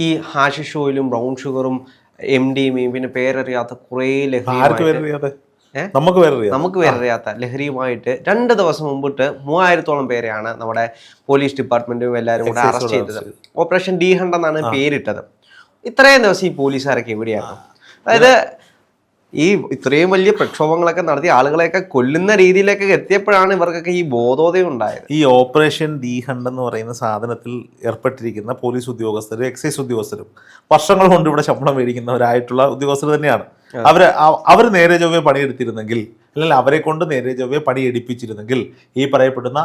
ഈ ഹാഷിഷ് ഓയിലും ബ്രൗൺ ഷുഗറും MDMA പിന്നെ പേരറിയാത്ത കുറേ ലഹരിയുമായിട്ട് നമുക്ക് പേരറിയാത്ത ലഹരിയുമായിട്ട് 2 ദിവസം മുമ്പിട്ട് 3000-ഓളം പേരെയാണ് നമ്മുടെ പോലീസ് ഡിപ്പാർട്ട്മെന്റും എല്ലാവരും കൂടെ അറസ്റ്റ് ചെയ്തത്. ഓപ്പറേഷൻ ഡി ഹണ്ട് എന്നാണ് പേരിട്ടത്. ഇത്രയും ദിവസം ഈ പോലീസുകാരൊക്കെ എവിടെയാണ്? അതായത് ഈ ഇത്രയും വലിയ പ്രക്ഷോഭങ്ങളൊക്കെ നടത്തി ആളുകളെയൊക്കെ കൊല്ലുന്ന രീതിയിലേക്കൊക്കെ എത്തിയപ്പോഴാണ് ഇവർക്കൊക്കെ ഈ ബോധോദയം ഉണ്ടായത്. ഈ ഓപ്പറേഷൻ ഡി ഹണ്ട് എന്ന് പറയുന്ന സാധനത്തിൽ ഏർപ്പെട്ടിരിക്കുന്ന പോലീസ് ഉദ്യോഗസ്ഥരും എക്സൈസ് ഉദ്യോഗസ്ഥരും വർഷങ്ങൾ കൊണ്ട് ഇവിടെ ശമ്പളം മേടിക്കുന്നവരായിട്ടുള്ള ഉദ്യോഗസ്ഥർ തന്നെയാണ്. അവർ നേരെ ചൊവ്വേ പണിയെടുത്തിരുന്നെങ്കിൽ, അല്ലെങ്കിൽ അവരെ കൊണ്ട് നേരെ ചൊവ്വേ പണിയെടുപ്പിച്ചിരുന്നെങ്കിൽ ഈ പറയപ്പെടുന്ന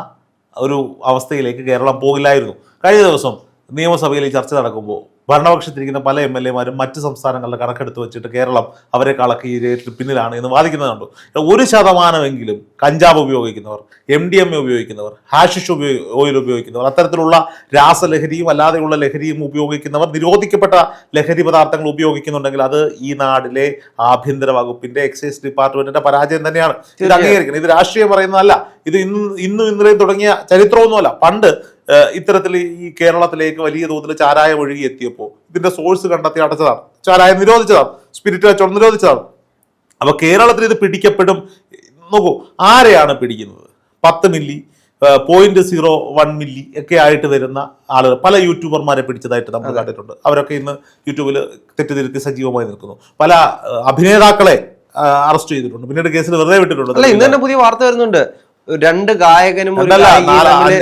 ഒരു അവസ്ഥയിലേക്ക് കേരളം പോകില്ലായിരുന്നു. കഴിഞ്ഞ ദിവസം നിയമസഭയിൽ ഈ ചർച്ച നടക്കുമ്പോൾ ഭരണപക്ഷത്തിരിക്കുന്ന പല MLA-മാരും മറ്റ് സംസ്ഥാനങ്ങളുടെ കണക്കെടുത്ത് വെച്ചിട്ട് കേരളം അവരെക്കാളൊക്കെ ഈ രേറ്റിൽ പിന്നിലാണ് എന്ന് വാദിക്കുന്നതുണ്ട്. 1% കഞ്ചാവ് ഉപയോഗിക്കുന്നവർ, MDMA ഉപയോഗിക്കുന്നവർ, ഹാഷിഷ് ഓയിൽ ഉപയോഗിക്കുന്നവർ, അത്തരത്തിലുള്ള രാസലഹരിയും അല്ലാതെയുള്ള ലഹരിയും ഉപയോഗിക്കുന്നവർ, നിരോധിക്കപ്പെട്ട ലഹരി പദാർത്ഥങ്ങൾ ഉപയോഗിക്കുന്നുണ്ടെങ്കിൽ അത് ഈ നാടിലെ ആഭ്യന്തര വകുപ്പിന്റെ എക്സൈസ് ഡിപ്പാർട്ട്മെന്റിന്റെ പരാജയം തന്നെയാണ്. ഇത് അംഗീകരിക്കണം. ഇത് രാഷ്ട്രീയം പറയുന്നതല്ല. ഇത് ഇന്നും ഇന്നലെയും തുടങ്ങിയ ചരിത്രമൊന്നുമല്ല. പണ്ട് ഇത്തരത്തിൽ ഈ കേരളത്തിലേക്ക് വലിയ തോതിൽ ചാരായം ഒഴുകി എത്തിയപ്പോൾ ഇതിന്റെ സോഴ്സ് കണ്ടെത്തി അടച്ചതാണ്. ചാരായം നിരോധിച്ചതാണ്, സ്പിരിറ്റ് കച്ചവടം നിരോധിച്ചതാണ്. അപ്പൊ കേരളത്തിൽ ഇത് പിടിക്കപ്പെടും. നോക്കൂ, ആരെയാണ് പിടിക്കുന്നത്? 10 മില്ലി, 0.01 മില്ലി ഒക്കെ ആയിട്ട് വരുന്ന ആളുകൾ, പല യൂട്യൂബർമാരെ പിടിച്ചതായിട്ട് നമ്മൾ കണ്ടിട്ടുണ്ട്. അവരൊക്കെ ഇന്ന് യൂട്യൂബിൽ തെറ്റിദ്ധരുത്തി സജീവമായി നിൽക്കുന്നു. പല അഭിനേതാക്കളെ അറസ്റ്റ് ചെയ്തിട്ടുണ്ട്, പിന്നീട് കേസിൽ വെറുതെ വിട്ടിട്ടുണ്ട്. അല്ല, ഇന്ന് തന്നെ പുതിയ വാർത്ത വരുന്നുണ്ട്. 2 ഗായകനും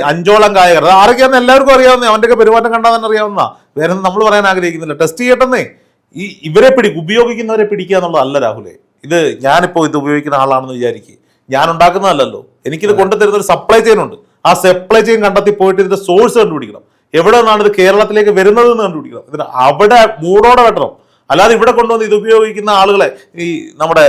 5ഓളം ഗായകർ. ആരൊക്കെയാന്ന് എല്ലാവർക്കും അറിയാവുന്ന, അവന്റെ പെരുമാറ്റം കണ്ടാൽ തന്നെ അറിയാവുന്ന. വേറെ നമ്മൾ പറയാൻ ആഗ്രഹിക്കുന്നില്ല. ടെസ്റ്റ് ചെയ്യട്ടെന്നേ. ഇവരെ ഉപയോഗിക്കുന്നവരെ പിടിക്കുക എന്നുള്ളതല്ല രാഹുലേ. ഇത് ഞാനിപ്പോ ഇത് ഉപയോഗിക്കുന്ന ആളാണെന്ന് വിചാരിക്കുക, ഞാൻ ഉണ്ടാക്കുന്നതല്ലല്ലോ. എനിക്കിത് കൊണ്ടുതരുന്ന ഒരു സപ്ലൈ ചെയിൻ ഉണ്ട്. ആ സപ്ലൈ ചെയിൻ കണ്ടെത്തി പോയിട്ട് ഇതിന്റെ സോഴ്സ് കണ്ടുപിടിക്കണം. എവിടെ നിന്നാണ് ഇത് കേരളത്തിലേക്ക് വരുന്നത് എന്ന് കണ്ടുപിടിക്കണം. ഇതിന് അവിടെ മൂടോടെ വെട്ടണം. അല്ലാതെ ഇവിടെ കൊണ്ടുവന്ന് ഇത് ഉപയോഗിക്കുന്ന ആളുകളെ ഈ നമ്മുടെ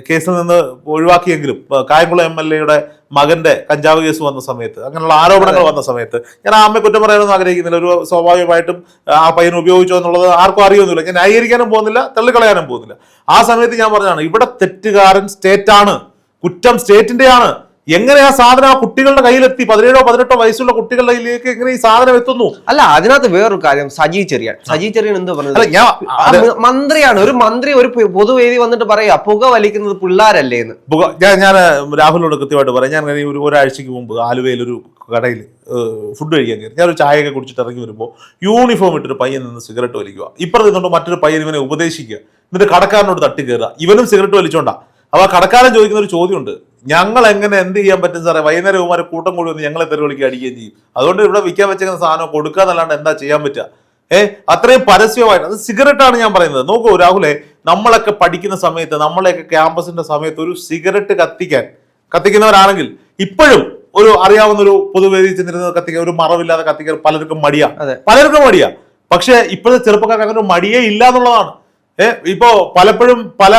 കേസിൽ നിന്ന് ഒഴിവാക്കിയെങ്കിലും കായംകുളം MLA-യുടെ മകന്റെ കഞ്ചാവ് കേസ് വന്ന സമയത്ത്, അങ്ങനെയുള്ള ആരോപണങ്ങൾ വന്ന സമയത്ത് ഞാൻ ആ അമ്മയെ കുറ്റം പറയാനൊന്നും ആഗ്രഹിക്കുന്നില്ല. ഒരു സ്വാഭാവികമായിട്ടും ആ പയ്യൻ ഉപയോഗിച്ചോ എന്നുള്ളത് ആർക്കും അറിയൊന്നുമില്ല. ഞാൻ ന്യായീകരിക്കാനും പോകുന്നില്ല, തള്ളിക്കളയാനും പോകുന്നില്ല. ആ സമയത്ത് ഞാൻ പറഞ്ഞതാണ്, ഇവിടെ തെറ്റുകാരൻ സ്റ്റേറ്റാണ്, കുറ്റം സ്റ്റേറ്റിന്റെയാണ്. എങ്ങനെ ആ സാധനം ആ കുട്ടികളുടെ കയ്യിലെത്തി? 17-18 വയസ്സുള്ള കുട്ടികളുടെ കയ്യിലേക്ക് എങ്ങനെ ഈ സാധനം എത്തുന്നു? അല്ല, അതിനകത്ത് വേറൊരു കാര്യം, സജി ചെറിയാൻ എന്താ പറഞ്ഞത്? മന്ത്രിയാണ്. ഒരു മന്ത്രി ഒരു പൊതുവേദി വന്നിട്ട് പറയാ പുക വലിക്കുന്നത് പിള്ളേരല്ലേ എന്ന്. ഞാൻ രാഹുലിനോട് കൃത്യമായിട്ട് പറയാം. ഞാൻ ഒരാഴ്ചക്ക് മുമ്പ് ആലുവയിൽ ഒരു കടയിൽ ഫുഡ് കഴിക്കാൻ കയറി. ഞാനൊരു ചായയൊക്കെ കുടിച്ചിട്ട് ഇറങ്ങി വരുമ്പോൾ യൂണിഫോം ഇട്ടൊരു പയ്യൻ നിന്ന് സിഗരറ്റ് വലിക്കുക. ഇപ്പുറത്ത് നിന്നുകൊണ്ട് മറ്റൊരു പയ്യൻ ഇവനെ ഉപദേശിക്കുക. എന്നിട്ട് കടക്കാരനോട് തട്ടി കയറുക. ഇവനും സിഗരറ്റ് വലിച്ചോണ്ടാ. അപ്പൊ കടക്കാരൻ ചോദിക്കുന്ന ഒരു ചോദ്യമുണ്ട്, ഞങ്ങൾ എങ്ങനെ എന്ത് ചെയ്യാൻ പറ്റും സാറേ? വൈകുന്നേരം ഇവന്മാരെ കൂട്ടം കൂടി വന്ന് ഞങ്ങളെ തെരുവിളിക്ക് അടിക്കുകയും ചെയ്യും. അതുകൊണ്ട് ഇവിടെ വിൽക്കാൻ വെച്ചേക്കുന്ന സാധനം കൊടുക്കുക എന്നല്ലാണ്ട് എന്താ ചെയ്യാൻ പറ്റുക? അത്രയും പരസ്യമായിട്ട്. അത് സിഗരറ്റാണ് ഞാൻ പറയുന്നത്. നോക്കൂ രാഹുലെ, നമ്മളൊക്കെ പഠിക്കുന്ന സമയത്ത്, നമ്മളെയൊക്കെ ക്യാമ്പസിന്റെ സമയത്ത് ഒരു സിഗരറ്റ് കത്തിക്കുന്നവരാണെങ്കിൽ ഇപ്പോഴും ഒരു അറിയാവുന്ന ഒരു പൊതുവേദി ചെന്നിരുന്നത് കത്തിക്കാൻ, ഒരു മറവില്ലാതെ കത്തിക്കാൻ പലർക്കും മടിയാ. പക്ഷെ ഇപ്പോഴത്തെ ചെറുപ്പക്കാർക്ക് അങ്ങനെ ഒരു മടിയേ ഇല്ല എന്നുള്ളതാണ്. ഇപ്പോ പലപ്പോഴും പല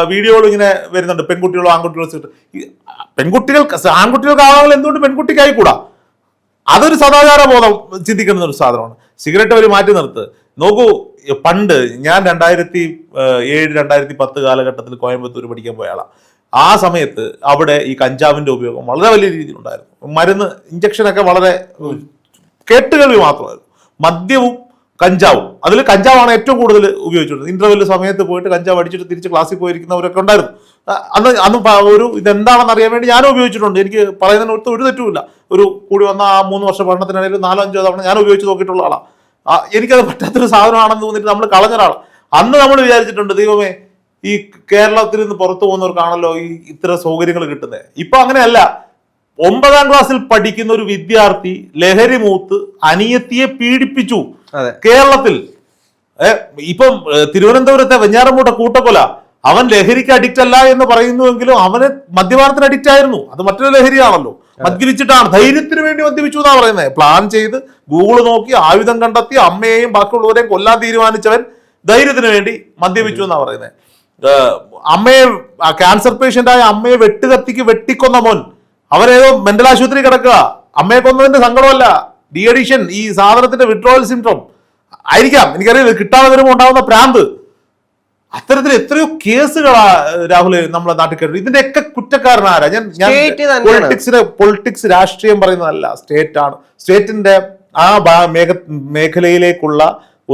വീഡിയോകളും ഇങ്ങനെ വരുന്നുണ്ട്, പെൺകുട്ടികളോ ആൺകുട്ടികളോ. ആൺകുട്ടികൾക്കാണെങ്കിൽ എന്തുകൊണ്ട് പെൺകുട്ടിക്കായിക്കൂടാ? അതൊരു സദാചാര ബോധം ചിന്തിക്കുന്ന ഒരു സാധനമാണ്. സിഗരറ്റ് അവർ മാറ്റി നിർത്ത്. നോക്കൂ, പണ്ട് ഞാൻ 2007-2010 കാലഘട്ടത്തിൽ കോയമ്പത്തൂർ പഠിക്കാൻ പോയ ആളാണ്. ആ സമയത്ത് അവിടെ ഈ കഞ്ചാവിന്റെ ഉപയോഗം വളരെ വലിയ രീതിയിലുണ്ടായിരുന്നു. മരുന്ന് ഇഞ്ചക്ഷനൊക്കെ വളരെ കേട്ടുകേൾവി മാത്രമായിരുന്നു. മദ്യവും കഞ്ചാവും, അതിൽ കഞ്ചാവാണ് ഏറ്റവും കൂടുതൽ ഉപയോഗിച്ചിട്ടുള്ളത്. ഇന്റർവെൽ സമയത്ത് പോയിട്ട് കഞ്ചാവ് അടിച്ചിട്ട് തിരിച്ച് ക്ലാസ്സിൽ പോയിരിക്കുന്നവരൊക്കെ ഉണ്ടായിരുന്നു. അന്ന് ഒരു ഇതെന്താണെന്ന് അറിയാൻ വേണ്ടി ഞാനും ഉപയോഗിച്ചിട്ടുണ്ട്. എനിക്ക് പറയുന്നതിനൊത്ത് ഒരു തെറ്റുമില്ല. ഒരു കൂടി വന്ന ആ 3 വർഷ പഠനത്തിനിടയിൽ 4-5 തവണ ഞാൻ ഉപയോഗിച്ച് നോക്കിയിട്ടുള്ള ആളാണ്. എനിക്കത് പറ്റാത്തൊരു സാധനമാണെന്ന് തോന്നിയിട്ട് നമ്മൾ കളഞ്ഞ ഒരാളാണ്. അന്ന് നമ്മൾ വിചാരിച്ചിട്ടുണ്ട്, ദൈവമേ, ഈ കേരളത്തിൽ നിന്ന് പുറത്തു പോകുന്നവർക്കാണല്ലോ ഈ ഇത്ര സൗകര്യങ്ങൾ കിട്ടുന്നത്. ഇപ്പൊ അങ്ങനെയല്ല. 9ാം ക്ലാസ്സിൽ പഠിക്കുന്ന ഒരു വിദ്യാർത്ഥി ലഹരി മൂത്ത് അനിയത്തിയെ പീഡിപ്പിച്ചു കേരളത്തിൽ. ഇപ്പം തിരുവനന്തപുരത്തെ വെഞ്ഞാറമൂട്ട കൂട്ടക്കൊല, അവൻ ലഹരിക്ക് അഡിക്റ്റ് അല്ല എന്ന് പറയുന്നുവെങ്കിലും അവന് മദ്യപാനത്തിന് അഡിക്റ്റ് ആയിരുന്നു. അത് മറ്റൊരു ലഹരിയാണല്ലോ. മദ്യപിച്ചിട്ടാണ്, ധൈര്യത്തിന് വേണ്ടി മദ്യപിച്ചു എന്നാ പറയുന്നത്. പ്ലാൻ ചെയ്ത് ഗൂഗിൾ നോക്കി ആയുധം കണ്ടെത്തി അമ്മയെയും ബാക്കിയുള്ളവരെയും കൊല്ലാൻ തീരുമാനിച്ചവൻ ധൈര്യത്തിന് വേണ്ടി മദ്യപിച്ചു എന്നാ പറയുന്നത്. അമ്മയെ, ക്യാൻസർ പേഷ്യന്റായ അമ്മയെ വെട്ടിക്കൊന്ന മോൻ, അവനേതോ മെന്റൽ ആശുപത്രി കിടക്കുക. അമ്മയെ കൊന്നതിന്റെ സങ്കടമല്ല, ഡി അഡിഷൻ, ഈ സാധനത്തിന്റെ വിഡ്രോവൽ സിൻഡ്രോം ആയിരിക്കാം, എനിക്കറിയില്ല. കിട്ടാതെ വരുമ്പോൾ ഉണ്ടാവുന്ന പ്രാന്ത്. അത്തരത്തിൽ എത്രയോ കേസുകളാ രാഹുല് നമ്മളെ നാട്ടിൽ കേട്ടു. ഇതിന്റെയൊക്കെ കുറ്റക്കാരനാരാ? ഞാൻ പൊളിറ്റിക്സ് രാഷ്ട്രീയം പറയുന്നതല്ല, സ്റ്റേറ്റ് ആണ്. സ്റ്റേറ്റിന്റെ ആ മേഖലയിലേക്കുള്ള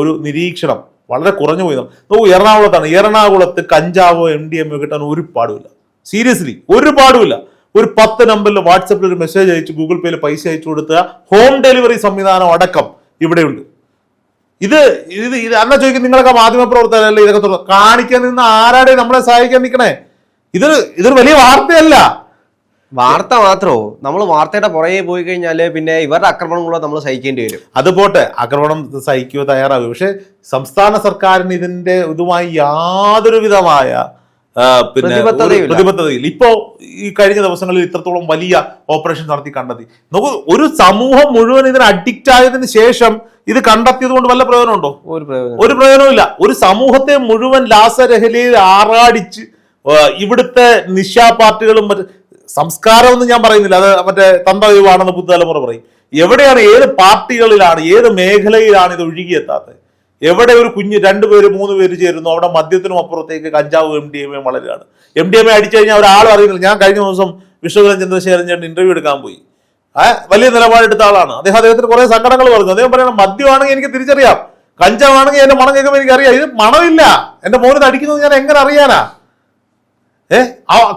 ഒരു നിരീക്ഷണം വളരെ കുറഞ്ഞു പോയി. നോക്കൂ, എറണാകുളത്ത് കഞ്ചാവോ MDMA കിട്ടാൻ ഒരു പാടുമില്ല. സീരിയസ്ലി ഒരു പാടുമില്ല. ഒരു 10 നമ്പറിൽ വാട്സപ്പിൽ ഒരു മെസ്സേജ് അയച്ച് ഗൂഗിൾ പേയിൽ പൈസ അയച്ചു കൊടുത്ത ഹോം ഡെലിവറി സംവിധാനം അടക്കം ഇവിടെയുണ്ട്. ഇത് അന്ന ചോദിക്കും, നിങ്ങളൊക്കെ മാധ്യമപ്രവർത്തകരല്ലേ ഇതൊക്കെ കാണിക്കാൻ നിന്ന് ആരാടെ നമ്മളെ സഹായിക്കാൻ നിൽക്കണേ? ഇതൊരു വലിയ വാർത്തയല്ല. വാർത്ത മാത്രമോ? നമ്മൾ വാർത്തയുടെ പുറകെ പോയി കഴിഞ്ഞാല് പിന്നെ ഇവരുടെ ആക്രമണങ്ങളോ നമ്മൾ സഹിക്കേണ്ടി വരും. അത് പോട്ടെ, ആക്രമണം സഹിക്കുക തയ്യാറാകും. പക്ഷെ സംസ്ഥാന സർക്കാരിന് ഇതുമായി യാതൊരു വിധമായ പ്രതിബദ്ധതയില്ല. ഇപ്പോ ഈ കഴിഞ്ഞ ദിവസങ്ങളിൽ ഇത്രത്തോളം വലിയ ഓപ്പറേഷൻ നടത്തി കണ്ടെത്തി. നമുക്ക് ഒരു സമൂഹം മുഴുവൻ ഇതിന് അഡിക്റ്റ് ആയതിനു ശേഷം ഇത് കണ്ടെത്തിയത് കൊണ്ട് വല്ല പ്രയോജനമുണ്ടോ? ഒരു പ്രയോജനമില്ല. ഒരു സമൂഹത്തെ മുഴുവൻ ലാസലഹരിയിൽ ആറാടിച്ച് ഇവിടുത്തെ നിശാ പാർട്ടികളും സംസ്കാരമൊന്നും ഞാൻ പറയുന്നില്ല, അത് മറ്റേ തന്തയുവാണെന്ന് പുതുതലമുറ പറയും. എവിടെയാണ്, ഏത് പാർട്ടികളിലാണ്, ഏത് മേഖലയിലാണ് ഇത് ഒഴുകിയെത്താത്തത്? എവിടെ ഒരു കുഞ്ഞ് 2 പേര് 3 പേര് ചേരുന്നു, അവിടെ മദ്യത്തിനും അപ്പുറത്തേക്ക് കഞ്ചാവ് MDMA വളരെയാണ്. MDMA അടിച്ചു കഴിഞ്ഞാൽ ഒരാളും അറിയുന്നില്ല. ഞാൻ കഴിഞ്ഞ ദിവസം വിശ്വനാഥൻ ചന്ദ്രശേഖരൻ ചേട്ടൻ ഇന്റർവ്യൂ എടുക്കാൻ പോയി. വലിയ നിലപാടെടുത്ത ആളാണ് അദ്ദേഹത്തിന് കുറെ സങ്കടങ്ങൾ പറഞ്ഞു. അദ്ദേഹം പറയണം, മദ്യമാണെങ്കിൽ എനിക്ക് തിരിച്ചറിയാം, കഞ്ചാവാണെങ്കിൽ എന്റെ മണം കേൾക്കുമ്പോൾ എനിക്കറിയാം. ഇത് മണമില്ല, എന്റെ മോനിത് അടിക്കുന്നത് ഞാൻ എങ്ങനെ അറിയാനാ?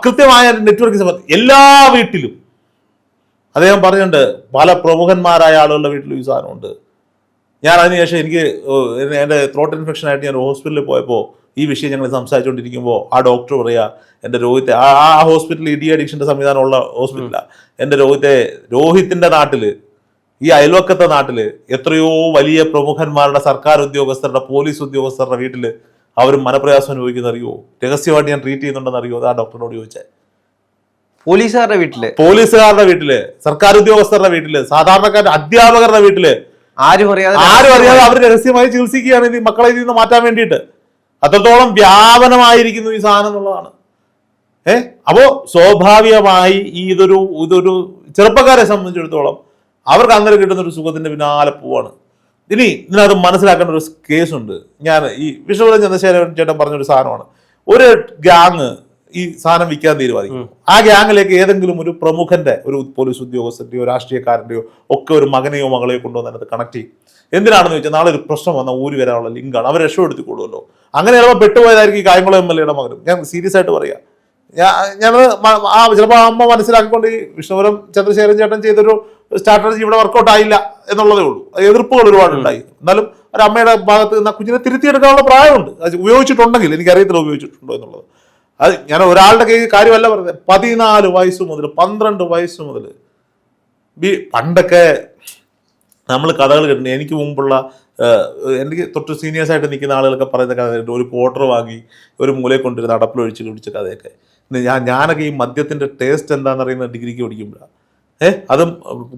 കൃത്യമായ നെറ്റ്വർക്ക് എല്ലാ വീട്ടിലും. അദ്ദേഹം പറഞ്ഞിട്ടുണ്ട്, പല പ്രമുഖന്മാരായ ആളുകളുടെ വീട്ടിലും ഈ സാധനമുണ്ട്. ഞാൻ അതിനുശേഷം എനിക്ക് എൻ്റെ ത്രോട്ട് ഇൻഫെക്ഷൻ ആയിട്ട് ഞാൻ ഹോസ്പിറ്റലിൽ പോയപ്പോൾ ഈ വിഷയം ഞങ്ങൾ സംസാരിച്ചുകൊണ്ടിരിക്കുമ്പോൾ ആ ഡോക്ടർ പറയുക, എൻ്റെ രോഹിത്തെ, ആ ഹോസ്പിറ്റൽ ഡി അഡിക്ഷൻ്റെ സംവിധാനമുള്ള ഹോസ്പിറ്റലാണ്. എൻ്റെ രോഹിത്തിൻ്റെ നാട്ടിൽ, ഈ അയൽവക്കത്തെ നാട്ടിൽ എത്രയോ വലിയ പ്രമുഖന്മാരുടെ, സർക്കാർ ഉദ്യോഗസ്ഥരുടെ, പോലീസ് ഉദ്യോഗസ്ഥരുടെ വീട്ടിൽ അവരും മനപ്രയാസം അനുഭവിക്കുന്ന അറിയോ? രഹസ്യമായിട്ട് ഞാൻ ട്രീറ്റ് ചെയ്യുന്നുണ്ടെന്ന് അറിയോ? ആ ഡോക്ടറിനോട് ചോദിച്ചേ. പോലീസുകാരുടെ വീട്ടില്, സർക്കാർ ഉദ്യോഗസ്ഥരുടെ വീട്ടില്, സാധാരണക്കാരുടെ അധ്യാപകരുടെ വീട്ടില് ആരും അറിയാതെ അവർ രഹസ്യമായി ചികിത്സിക്കുകയാണ് ഈ മക്കളെ ഇതിൽ നിന്ന് മാറ്റാൻ വേണ്ടിയിട്ട്. അത്രത്തോളം വ്യാപനമായിരിക്കുന്നു ഈ സാധനം എന്നുള്ളതാണ്. അപ്പോ സ്വാഭാവികമായി ഇതൊരു ചെറുപ്പക്കാരെ സംബന്ധിച്ചിടത്തോളം അവർക്ക് അന്നേരം കിട്ടുന്ന ഒരു സുഖത്തിന്റെ പിന്നാലെ പോവാണ്. ഇനി ഇതിനകത്ത് മനസ്സിലാക്കേണ്ട ഒരു കേസുണ്ട്. ഞാൻ ഈ വിശ്വനാഥൻ ചന്ദ്രശേഖരൻ ചേട്ടൻ പറഞ്ഞൊരു സാധനമാണ്. ഒരു ഗ്യാങ് ഈ സാധനം വിൽക്കാൻ തീരുമാനിക്കും. ആ ഗ്യാങ്ങിലേക്ക് ഏതെങ്കിലും ഒരു പ്രമുഖന്റെ, ഒരു പോലീസ് ഉദ്യോഗസ്ഥന്റെയോ രാഷ്ട്രീയക്കാരന്റെയോ ഒക്കെ ഒരു മകനെയോ മകളെയോ കൊണ്ടുവന്ന് അതിനകത്ത് കണക്ട് ചെയ്യും. എന്തിനാണെന്ന് വെച്ചാൽ നാളെ ഒരു പ്രശ്നം വന്നാൽ ഊരി വരാനുള്ള ലിങ്കാണ്, അവർ രക്ഷപ്പെടുത്തിക്കൊള്ളുമല്ലോ. അങ്ങനെ ചിലപ്പോൾ പെട്ടുപോയതായിരിക്കും ഈ കായംകുളം MLA മകനും. ഞാൻ സീരിയസ് ആയിട്ട് പറയാം. ചിലപ്പോൾ അമ്മ മനസ്സിലാക്കിക്കൊണ്ട് ഈ വിഷ്ണുപുരം ചന്ദ്രശേഖരൻ ചേട്ടൻ ചെയ്തൊരു സ്ട്രാറ്റജി ഇവിടെ വർക്കൗട്ട് ആയില്ല എന്നുള്ളതേ ഉള്ളൂ. എതിർപ്പുകൾ ഒരുപാടുണ്ടായി. എന്നാലും ഒരു അമ്മയുടെ ഭാഗത്ത് നിന്ന് കുഞ്ഞിനെ തിരുത്തിയെടുക്കാനുള്ള പ്രായമുണ്ട്. അത് ഉപയോഗിച്ചിട്ടുണ്ടെങ്കിൽ, എനിക്കറിയത്തില്ല ഉപയോഗിച്ചിട്ടുണ്ടോ എന്നുള്ളത്. അത് ഞാൻ ഒരാളുടെ കാര്യമല്ല പറഞ്ഞത്. 14 വയസ്സ് മുതൽ 12 വയസ്സ് മുതൽ പണ്ടൊക്കെ നമ്മൾ കഥകൾ കേട്ടിട്ടുണ്ട്. എനിക്ക് മുമ്പുള്ള എനിക്ക് തൊട്ട് സീനിയേഴ്സായിട്ട് നിൽക്കുന്ന ആളുകളൊക്കെ പറയുന്ന കഥ, ഒരു പോട്ടർ വാങ്ങി ഒരു മൂലയെ കൊണ്ടിരുന്ന് അടപ്പിലൊഴിച്ച് കുടിച്ച കഥയൊക്കെ. ഞാനൊക്കെ ഈ മദ്യത്തിന്റെ ടേസ്റ്റ് എന്താണെന്ന് അറിയുന്ന ഡിഗ്രിക്ക് പഠിക്കുമ്പോഴാണ്. അതും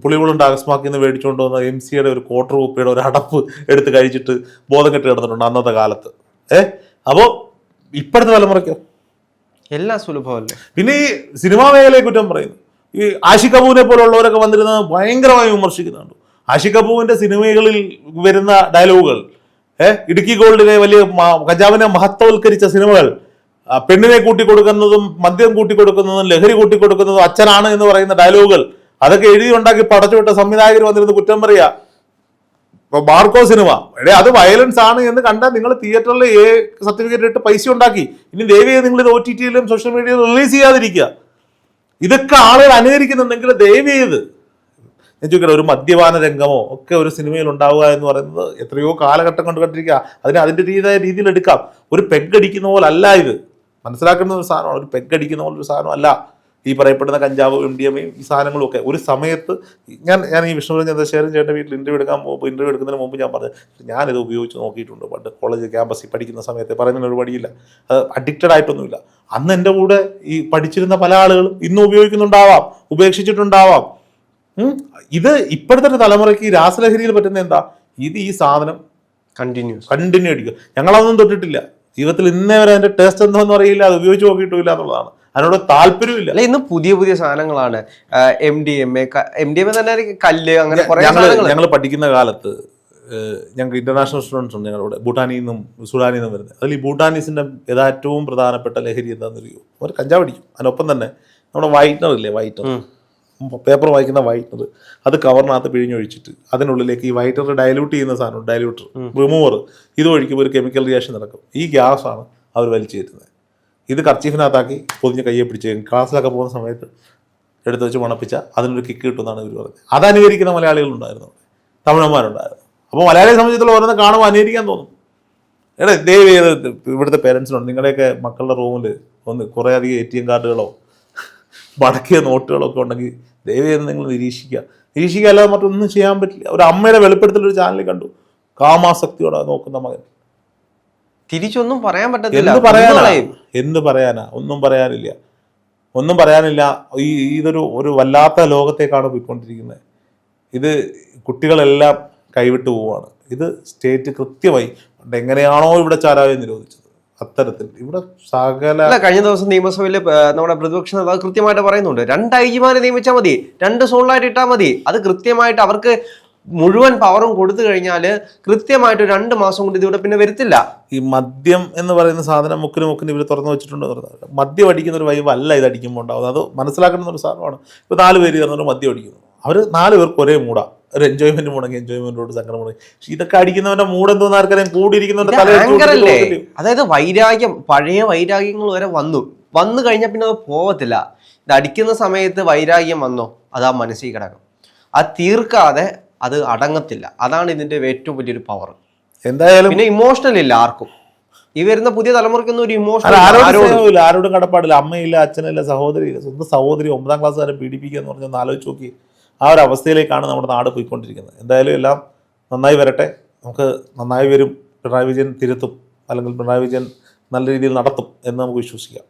പുളിവുളുണ്ട് അകസ്മാക്കിൽ നിന്ന് മേടിച്ചുകൊണ്ട് വന്ന MCയുടെ ഒരു ക്വാർട്ടർ കുപ്പിയുടെ ഒരു അടപ്പ് എടുത്ത് കഴിച്ചിട്ട് ബോധം കെട്ട് കിടന്നിട്ടുണ്ട് അന്നത്തെ കാലത്ത്. അപ്പോൾ ഇപ്പോഴത്തെ തലമുറയ്ക്കോ എല്ലാം സുലഭമല്ലേ. പിന്നെ ഈ സിനിമാ മേഖലയെ കുറ്റം പറയുന്നു. ഈ ആഷിഖ് കപൂറിനെ പോലുള്ളവരൊക്കെ വന്നിരുന്നത് ഭയങ്കരമായി വിമർശിക്കുന്നുണ്ട്. ആഷിഖ് കപൂറിന്റെ സിനിമകളിൽ വരുന്ന ഡയലോഗുകൾ, ഇടുക്കി ഗോൾഡിനെ വലിയ കഞ്ചാവിനെ മഹത്വവൽക്കരിച്ച സിനിമകൾ, പെണ്ണിനെ കൂട്ടിക്കൊടുക്കുന്നതും മദ്യം കൂട്ടിക്കൊടുക്കുന്നതും ലഹരി കൂട്ടിക്കൊടുക്കുന്നതും അച്ഛനാണ് എന്ന് പറയുന്ന ഡയലോഗുകൾ, അതൊക്കെ എഴുതി ഉണ്ടാക്കി പടച്ചുവിട്ട സംവിധായകർ വന്നിരുന്ന് കുറ്റം പറയുക. ഇപ്പൊ മാർക്കോ സിനിമ, അത് വയലൻസ് ആണ് എന്ന് കണ്ടാൽ നിങ്ങൾ തിയേറ്ററിൽ സർട്ടിഫിക്കറ്റ് ഇട്ട് പൈസ ഉണ്ടാക്കി. ഇനി ദയവേത് നിങ്ങൾ ഇത് OTT-യിലും സോഷ്യൽ മീഡിയയിലും റിലീസ് ചെയ്യാതിരിക്കുക. ഇതൊക്കെ ആളുകൾ അനുകരിക്കുന്നുണ്ടെങ്കിൽ ദയവേത് ഞാൻ ചോദിക്കട്ടെ, ഒരു മദ്യപാന രംഗമോ ഒക്കെ ഒരു സിനിമയിൽ ഉണ്ടാവുക എന്ന് പറയുന്നത് എത്രയോ കാലഘട്ടം കൊണ്ട് കണ്ടിരിക്കുക. അതിന്റെ രീതിയിൽ എടുക്കാം. ഒരു പെഗ്ഗടിക്കുന്ന പോലല്ല ഇത്. മനസ്സിലാക്കുന്ന ഒരു സാധനമാണ്. ഒരു പെഗ്ഗടിക്കുന്ന പോലെ ഒരു സാധനമല്ല ഈ പറയപ്പെടുന്ന കഞ്ചാവ് MDMA ഈ സാധനങ്ങളും ഒക്കെ. ഒരു സമയത്ത് ഞാൻ ഈ വിഷ്ണുപുരം ചന്ദ്രശേഖരൻ ചേട്ടൻ്റെ വീട്ടിൽ ഇന്റർവ്യൂ എടുക്കുന്നതിന് മുമ്പ് ഞാൻ പറഞ്ഞു, ഞാനിത് ഉപയോഗിച്ച് നോക്കിയിട്ടുണ്ട്. പണ്ട് കോളേജ് ക്യാമ്പസിൽ പഠിക്കുന്ന സമയത്ത് പറയുന്നതിന് ഒരു പടിയില്ല, അത് അഡിക്റ്റഡ് ആയിട്ടൊന്നുമില്ല. അന്ന് എൻ്റെ കൂടെ ഈ പഠിച്ചിരുന്ന പല ആളുകളും ഇന്നും ഉപയോഗിക്കുന്നുണ്ടാവാം, ഉപേക്ഷിച്ചിട്ടുണ്ടാവാം. ഇത് ഇപ്പോഴത്തെ തലമുറയ്ക്ക് ഈ രാസലഹരിയിൽ പറ്റുന്ന എന്താ, ഈ സാധനം കണ്ടിന്യൂ അടിക്കുക. ഞങ്ങളതൊന്നും തൊട്ടിട്ടില്ല ജീവിതത്തിൽ, ഇന്നേ വരെ അതിന്റെ ടേസ്റ്റ് എന്താണെന്ന് അറിയില്ല, അത് ഉപയോഗിച്ച് നോക്കിയിട്ടില്ല എന്നുള്ളതാണ്. അതിനോട് താല്പര്യമില്ല. അല്ല, ഇന്ന് പുതിയ സാധനങ്ങളാണ്. MDMA തന്നെ കല്ല്, അങ്ങനെ ഞങ്ങൾ പഠിക്കുന്ന കാലത്ത് ഞങ്ങൾക്ക് ഇന്റർനാഷണൽ സ്റ്റുഡൻസ് ഉണ്ട് ഞങ്ങളുടെ, ഭൂട്ടാനിൽ നിന്നും സുഡാനിൽ നിന്നും വരുന്നത്. അതിൽ ഈ ഭൂട്ടാനീസിന്റെ ഏറ്റവും പ്രധാനപ്പെട്ട ലഹരി എന്താണെന്ന് അറിയോ? അവർ കഞ്ചാവ് അടിക്കും. അതിനൊപ്പം തന്നെ നമ്മുടെ വൈറ്റ്നർ ഇല്ലേ, വൈറ്റ്നർ പേപ്പർ വായിക്കുന്ന വൈറ്റനർ അത് കവറിനകത്ത് പിഴിഞ്ഞൊഴിച്ചിട്ട് അതിനുള്ളിലേക്ക് ഈ വൈറ്റനർ ഡയലൂട്ട് ചെയ്യുന്ന സാധനം, ഡയലൂട്ടർ റിമൂവർ, ഇത് ഒഴിക്കുമ്പോൾ ഒരു കെമിക്കൽ റിയാക്ഷൻ നടക്കും. ഈ ഗ്യാസാണ് അവർ വലിച്ചു കയറ്റുന്നത്. ഇത് കർച്ചീഫിനകത്താക്കി പൊതിഞ്ഞ് കയ്യെ പിടിച്ച് ക്ലാസ്സിലൊക്കെ പോകുന്ന സമയത്ത് എടുത്ത് വെച്ച് മണപ്പിച്ച അതിനൊരു കിക്ക് കിട്ടുമെന്നാണ് ഇവർ പറഞ്ഞത്. അത് അനുകരിക്കുന്ന മലയാളികളുണ്ടായിരുന്നു, തമിഴന്മാരുണ്ടായിരുന്നു. അപ്പോൾ മലയാളിയെ സംബന്ധിച്ചിടത്തോളം ഓരോന്ന് കാണുമ്പോൾ അനുകരിക്കാൻ തോന്നും. എടാ ദയവ് ചെയ്ത് ഇവിടുത്തെ പേരൻസിനുണ്ട്, നിങ്ങളുടെയൊക്കെ മക്കളുടെ റൂമിൽ ഒന്ന് കുറേ അധികം ATM കാർഡുകളോ മടക്കിയ നോട്ടുകളോ ഒക്കെ ഉണ്ടെങ്കിൽ ദയവ് ചെയ്ത് നിങ്ങൾ നിരീക്ഷിക്കുക അല്ലാതെ മറ്റൊന്നും ചെയ്യാൻ പറ്റില്ല. ഒരു അമ്മയുടെ വെളിപ്പെടുത്തലൊരു ചാനലിൽ കണ്ടു, കാമാസക്തിയോടെ നോക്കുന്ന മകൻ. തിരിച്ചൊന്നും പറയാൻ പറ്റത്തില്ല. എന്ത് പറയാനാ? ഒന്നും പറയാനില്ല. ഇതൊരു വല്ലാത്ത ലോകത്തേക്കാണ് പോയിക്കൊണ്ടിരിക്കുന്നത്. ഇത് കുട്ടികളെല്ലാം കൈവിട്ടു പോവുകയാണ്. ഇത് സ്റ്റേറ്റ് കൃത്യമായി എങ്ങനെയാണോ ഇവിടെ ചാരായം നിരോധിച്ചത് അത്തരത്തിൽ ഇവിടെ സകല. കഴിഞ്ഞ ദിവസം നിയമസഭയിൽ നമ്മുടെ പ്രതിപക്ഷ നേതാവ് കൃത്യമായിട്ട് പറയുന്നുണ്ട്, 2 IG നിയമിച്ചാൽ മതി, 2 സോണിലായിട്ട് ഇട്ടാൽ മതി. അത് കൃത്യമായിട്ട് അവർക്ക് മുഴുവൻ പവറും കൊടുത്തു കഴിഞ്ഞാൽ കൃത്യമായിട്ട് 2 മാസം കൊണ്ട് ഇതിവിടെ പിന്നെ വരുത്തില്ല. ഈ മദ്യം എന്ന് പറയുന്ന സാധനം മുക്കിന് ഇവർ തുറന്നു വെച്ചിട്ടുണ്ടോ? മദ്യം അടിക്കുന്ന ഒരു വൈബ് അല്ല ഇത് അടിക്കുമ്പോൾ ഉണ്ടാവുന്നത്. അത് മനസ്സിലാക്കുന്ന ഒരു സാധനമാണ്. ഇപ്പോൾ 4 പേര് ചേർന്നൊരു മദ്യം അടിക്കുന്നു, അവർ 4 പേർക്ക് ഒരേ മൂടാ. ഒരു എൻജോയ്മെന്റ് മൂടെങ്കിൽ എൻജോയ്മെന്റോട് സങ്കടം മൂടെ. പക്ഷെ ഇതൊക്കെ അടിക്കുന്നവന്റെ മൂഡ് എന്തോന്ന് ആർക്കറിയാം, കൂടിയിരിക്കുന്നവന്റെ തലേ. അതായത് വൈരാഗ്യം, പഴയ വൈരാഗ്യങ്ങൾ വരെ വന്നു കഴിഞ്ഞാൽ പിന്നെ അത് പോവത്തില്ല. ഇത് അടിക്കുന്ന സമയത്ത് വൈരാഗ്യം വന്നോ, അതാ മനസ്സിൽ കിടക്കും. അത് തീർക്കാതെ അത് അടങ്ങത്തില്ല. അതാണ് ഇതിന്റെ ഏറ്റവും വലിയൊരു പവർ. എന്തായാലും പിന്നെ ഇമോഷണൽ ഇല്ല ആർക്കും. ഈ വരുന്ന പുതിയ തലമുറയ്ക്കൊന്നും ഒരു ഇമോഷണൽ ആരോടും കടപ്പാടില്ല. അമ്മയില്ല, അച്ഛനില്ല, സഹോദരിയില്ല. സ്വന്തം സഹോദരി 9ാം ക്ലാസ് വരെ പീഡിപ്പിക്കുക എന്ന് പറഞ്ഞാൽ ആലോചിച്ച് നോക്കി. ആ ഒരു അവസ്ഥയിലേക്കാണ് നമ്മുടെ നാട് പോയിക്കൊണ്ടിരിക്കുന്നത്. എന്തായാലും എല്ലാം നന്നായി വരട്ടെ. നമുക്ക് നന്നായി വരും. പിണറായി വിജയൻ തിരുത്തും, അല്ലെങ്കിൽ പിണറായി വിജയൻ നല്ല രീതിയിൽ നടത്തും എന്ന് നമുക്ക് വിശ്വസിക്കാം.